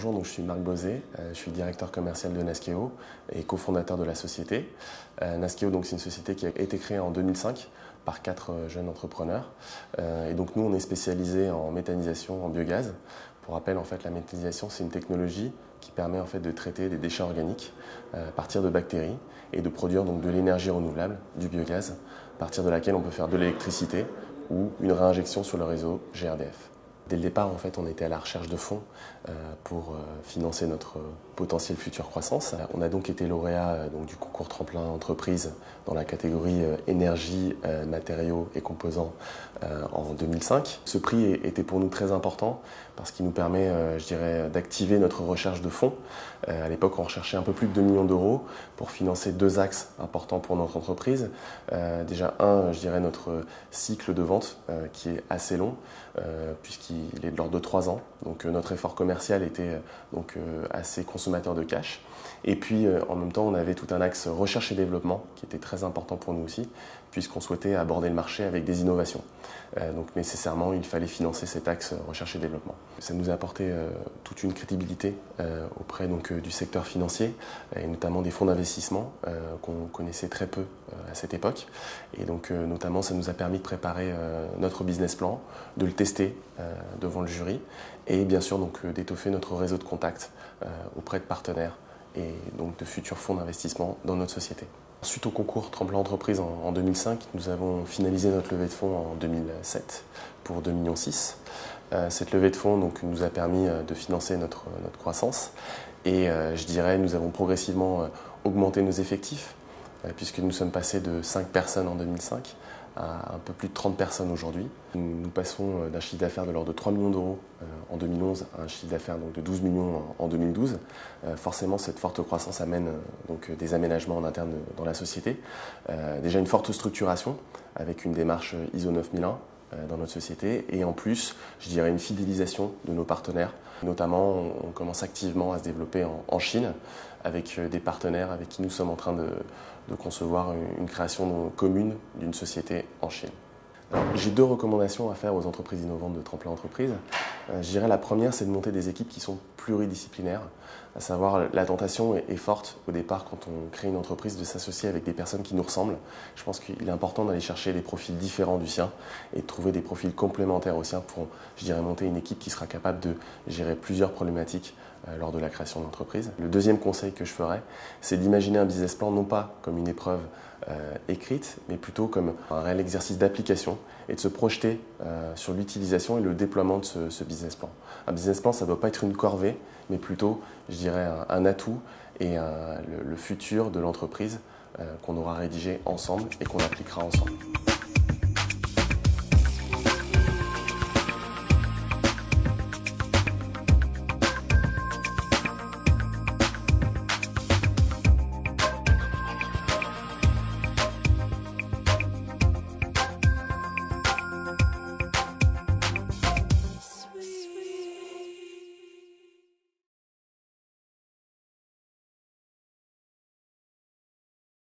Bonjour, donc je suis Marc Bozé, je suis directeur commercial de Nasqueo et cofondateur de la société. Nasqueo, c'est une société qui a été créée en 2005 par 4 jeunes entrepreneurs. Et donc nous, on est spécialisé en méthanisation, en biogaz. Pour rappel, en fait, la méthanisation, c'est une technologie qui permet en fait de traiter des déchets organiques à partir de bactéries et de produire donc de l'énergie renouvelable, du biogaz, à partir de laquelle on peut faire de l'électricité ou une réinjection sur le réseau GRDF. Dès le départ, en fait, on était à la recherche de fonds pour financer notre potentielle future croissance. On a donc été lauréat du concours Tremplin Entreprise dans la catégorie énergie, matériaux et composants en 2005. Ce prix était pour nous très important parce qu'il nous permet, d'activer notre recherche de fonds. À l'époque, on recherchait un peu plus de 2 millions d'euros pour financer 2 axes importants pour notre entreprise. Déjà, notre cycle de vente qui est assez long puisqu'il est de l'ordre de 3 ans. Donc notre effort commercial était assez consommateur de cash. Et puis en même temps, on avait tout un axe recherche et développement qui était très important pour nous aussi, puisqu'on souhaitait aborder le marché avec des innovations. Donc nécessairement, il fallait financer cet axe recherche et développement. Ça nous a apporté toute une crédibilité auprès du secteur financier, et notamment des fonds d'investissement qu'on connaissait très peu à cette époque. Et donc notamment, ça nous a permis de préparer notre business plan, de le tester devant le jury, et bien sûr d'étoffer notre réseau de contacts auprès de partenaires et donc de futurs fonds d'investissement dans notre société. Suite au concours Tremplin Entreprise en 2005, nous avons finalisé notre levée de fonds en 2007 pour 2,6 millions. Cette levée de fonds nous a permis de financer notre croissance et nous avons progressivement augmenté nos effectifs puisque nous sommes passés de 5 personnes en 2005 à un peu plus de 30 personnes aujourd'hui. Nous passons d'un chiffre d'affaires de l'ordre de 3 millions d'euros en 2011 à un chiffre d'affaires de 12 millions en 2012. Forcément, cette forte croissance amène des aménagements en interne dans la société. Déjà une forte structuration avec une démarche ISO 9001 dans notre société et en plus, une fidélisation de nos partenaires. Notamment, on commence activement à se développer en Chine avec des partenaires avec qui nous sommes en train de concevoir une création commune d'une société en Chine. J'ai 2 recommandations à faire aux entreprises innovantes de Tremplin Entreprise. La première, c'est de monter des équipes qui sont pluridisciplinaires, à savoir la tentation est forte au départ quand on crée une entreprise de s'associer avec des personnes qui nous ressemblent. Je pense qu'il est important d'aller chercher des profils différents du sien et de trouver des profils complémentaires au sien pour, monter une équipe qui sera capable de gérer plusieurs problématiques lors de la création d'entreprise. Le deuxième conseil que je ferais, c'est d'imaginer un business plan non pas comme une épreuve écrite, mais plutôt comme un réel exercice d'application et de se projeter sur l'utilisation et le déploiement de ce business plan. Un business plan, ça ne doit pas être une corvée, mais plutôt, un atout et le futur de l'entreprise qu'on aura rédigé ensemble et qu'on appliquera ensemble.